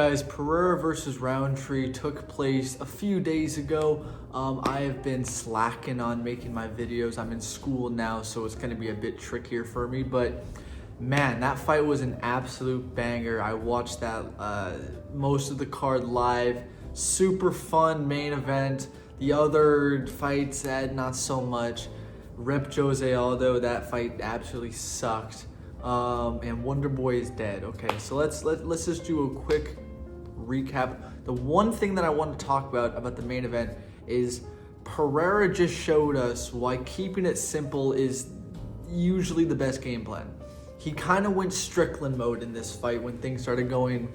Guys, Pereira versus Rountree took place a few days ago. I have been slacking on making my videos. I'm in school now, so it's going to be a bit trickier for me. But man, that fight was an absolute banger. I watched that most of the card live. Super fun main event. The other fights, not so much. Rep Jose Aldo, that fight absolutely sucked. And Wonderboy is dead. Okay, so let's just do a quick recap. The one thing that I want to talk about the main event is Pereira just showed us why keeping it simple is usually the best game plan. He kind of went Strickland mode in this fight when things started going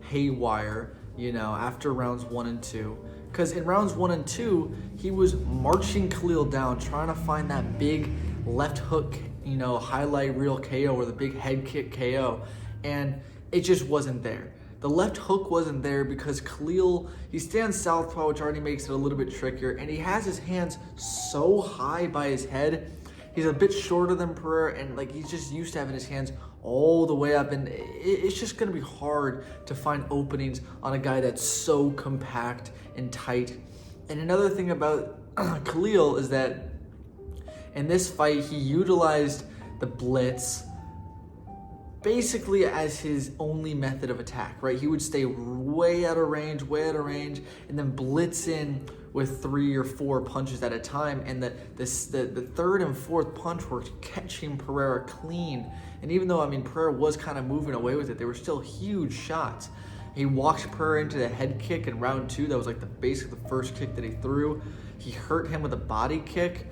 haywire, you know, after rounds 1 and 2. Because in rounds 1 and 2, he was marching Khalil down, trying to find that big left hook, you know, highlight reel KO or the big head kick KO, and it just wasn't there. The left hook wasn't there because Khalil, he stands southpaw, which already makes it a little bit trickier, and he has his hands so high by his head. He's a bit shorter than Pereira, and like he's just used to having his hands all the way up, and it's just gonna be hard to find openings on a guy that's so compact and tight. And another thing about Khalil is that in this fight, he utilized the blitz basically as his only method of attack, right? He would stay way out of range, and then blitz in with 3 or 4 punches at a time. And the third and fourth punch were catching Pereira clean. And even though, I mean, Pereira was kind of moving away with it, they were still huge shots. He walked Pereira into the head kick in round 2. That was like basically the first kick that he threw. He hurt him with a body kick.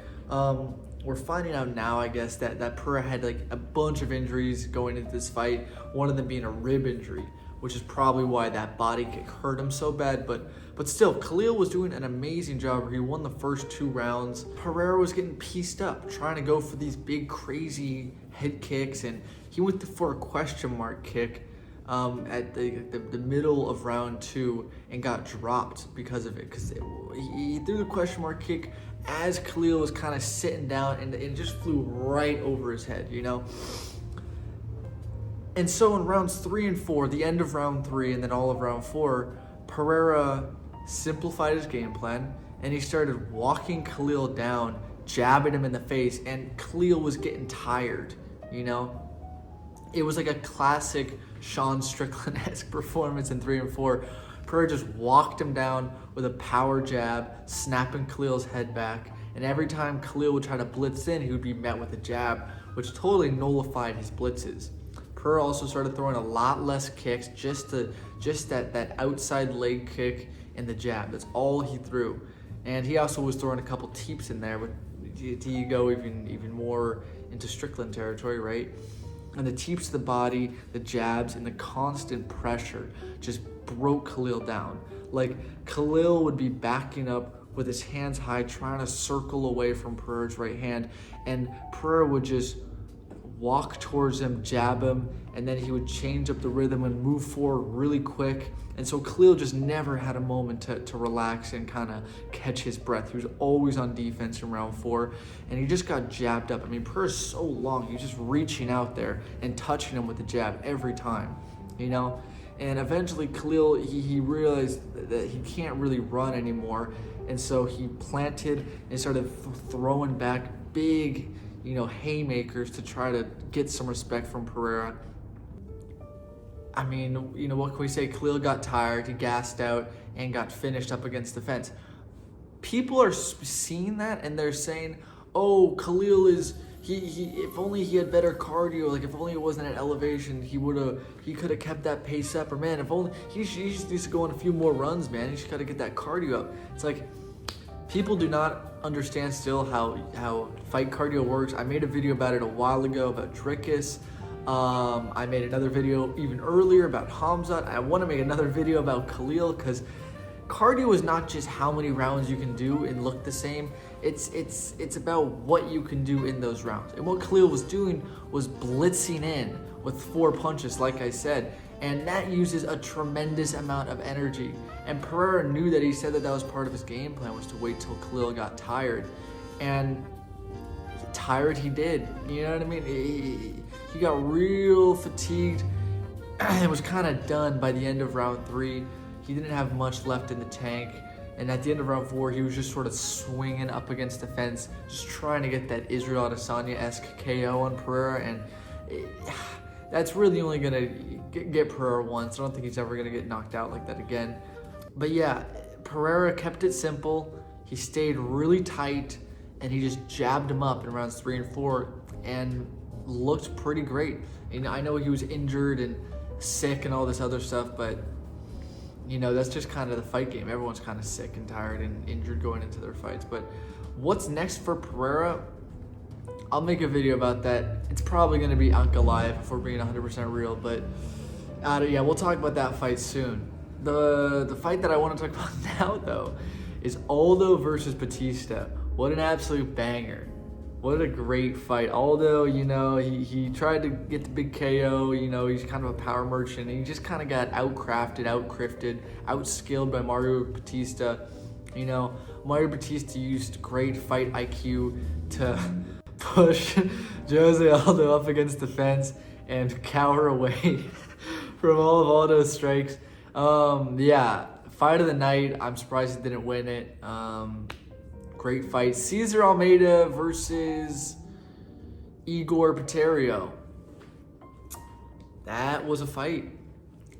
We're finding out now, I guess, that Pereira had like a bunch of injuries going into this fight, one of them being a rib injury, which is probably why that body kick hurt him so bad. But still, Khalil was doing an amazing job. He won the first 2 rounds. Pereira was getting pieced up, trying to go for these big, crazy head kicks, and he went for a question mark kick at the middle of round 2 and got dropped because of it, because he threw the question mark kick as Khalil was kind of sitting down, and it just flew right over his head, you know? And so in rounds 3 and 4, the end of round 3 and then all of round 4, Pereira simplified his game plan, and he started walking Khalil down, jabbing him in the face, and Khalil was getting tired, you know? It was like a classic Sean Strickland-esque performance in 3 and 4. Pereira just walked him down with a power jab, snapping Khalil's head back. And every time Khalil would try to blitz in, he would be met with a jab, which totally nullified his blitzes. Pereira also started throwing a lot less kicks, just that outside leg kick and the jab. That's all he threw. And he also was throwing a couple teeps in there, but do you go even more into Strickland territory, right? And the teeps to the body, the jabs, and the constant pressure just broke Khalil down. Like, Khalil would be backing up with his hands high, trying to circle away from Pereira's right hand, and Pereira would just walk towards him, jab him, and then he would change up the rhythm and move forward really quick. And so Khalil just never had a moment to relax and kind of catch his breath. He was always on defense in round 4, and he just got jabbed up. I mean, Pereira's so long, he was just reaching out there and touching him with the jab every time, you know? And eventually Khalil, he realized that he can't really run anymore, and so he planted and started throwing back big, you know, haymakers to try to get some respect from Pereira. I mean, you know, what can we say? Khalil got tired, he gassed out, and got finished up against the fence. People are seeing that, and they're saying, oh, Khalil is, if only he had better cardio, like if only it wasn't at elevation, he could have kept that pace up, or man, if only, he just needs to go on a few more runs, man. He just got to get that cardio up. It's like, people do not understand still how fight cardio works. I made a video about it a while ago about Drickus. I made another video even earlier about Hamzat. I want to make another video about Khalil, because cardio is not just how many rounds you can do and look the same. It's about what you can do in those rounds. And what Khalil was doing was blitzing in with 4 punches, like I said, and that uses a tremendous amount of energy. And Pereira knew that. He said that was part of his game plan, was to wait till Khalil got tired, and tired he did. You know what I mean? He got real fatigued, it was kind of done by the end of round 3. He didn't have much left in the tank. And at the end of round 4, he was just sort of swinging up against the fence, just trying to get that Israel Adesanya-esque KO on Pereira. And that's really only going to get Pereira once. I don't think he's ever going to get knocked out like that again. But yeah, Pereira kept it simple. He stayed really tight, and he just jabbed him up in rounds 3 and 4 and looked pretty great. And I know he was injured and sick and all this other stuff, but you know, that's just kind of the fight game. Everyone's kind of sick and tired and injured going into their fights. But what's next for Pereira? I'll make a video about that. It's probably going to be Anka Live if we're being 100% real. But yeah, we'll talk about that fight soon. The fight that I want to talk about now, though, is Aldo versus Bautista. What an absolute banger. What a great fight. Aldo, you know, he tried to get the big KO. You know, he's kind of a power merchant. He just kind of got outcrafted, outcrifted, outskilled by Mario Bautista. You know, Mario Bautista used great fight IQ to push Jose Aldo up against the fence and cower away from all of Aldo's strikes. Yeah, fight of the night. I'm surprised he didn't win it. Great fight. Cesar Almeida versus Igor Poerio. That was a fight.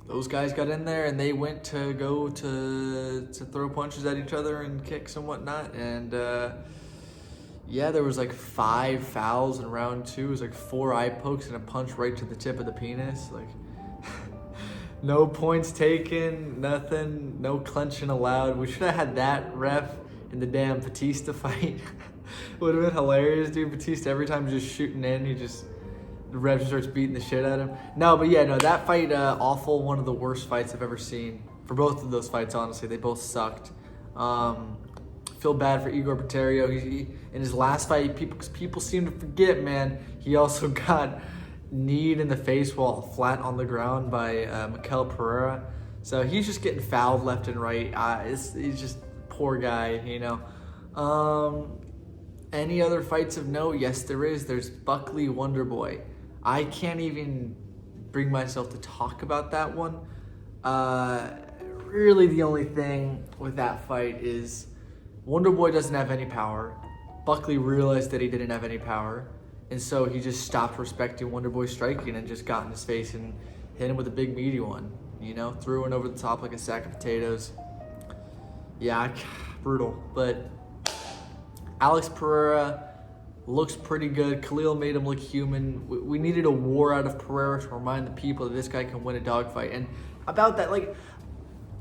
Those guys got in there and they went to go to throw punches at each other and kicks and whatnot. And yeah, there was like 5 fouls in round 2. It was like 4 eye pokes and a punch right to the tip of the penis. Like no points taken, nothing, no clenching allowed. We should have had that ref in the damn Bautista fight. Would have been hilarious, dude. Bautista every time just shooting in, the ref just starts beating the shit out of him. No, but yeah, no, that fight, awful. One of the worst fights I've ever seen. For both of those fights, honestly, they both sucked. Feel bad for Igor Poerio. He in his last fight, people seem to forget, man, he also got kneed in the face while flat on the ground by Mikel Pereira. So he's just getting fouled left and right. He's just poor guy, you know. Any other fights of note? Yes, there is. There's Buckley, Wonderboy. I can't even bring myself to talk about that one. Really, the only thing with that fight is Wonderboy doesn't have any power. Buckley realized that he didn't have any power, and so he just stopped respecting Wonderboy striking and just got in his face and hit him with a big meaty one. You know, threw it over the top like a sack of potatoes. Yeah, brutal. But Alex Pereira looks pretty good. Khalil made him look human. We needed a war out of Pereira to remind the people that this guy can win a dogfight. And about that, like,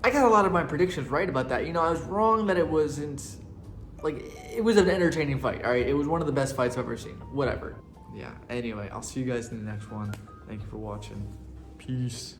I got a lot of my predictions right about that. You know, I was wrong that it wasn't, like, it was an entertaining fight, all right? It was one of the best fights I've ever seen. Whatever. Yeah, anyway, I'll see you guys in the next one. Thank you for watching. Peace.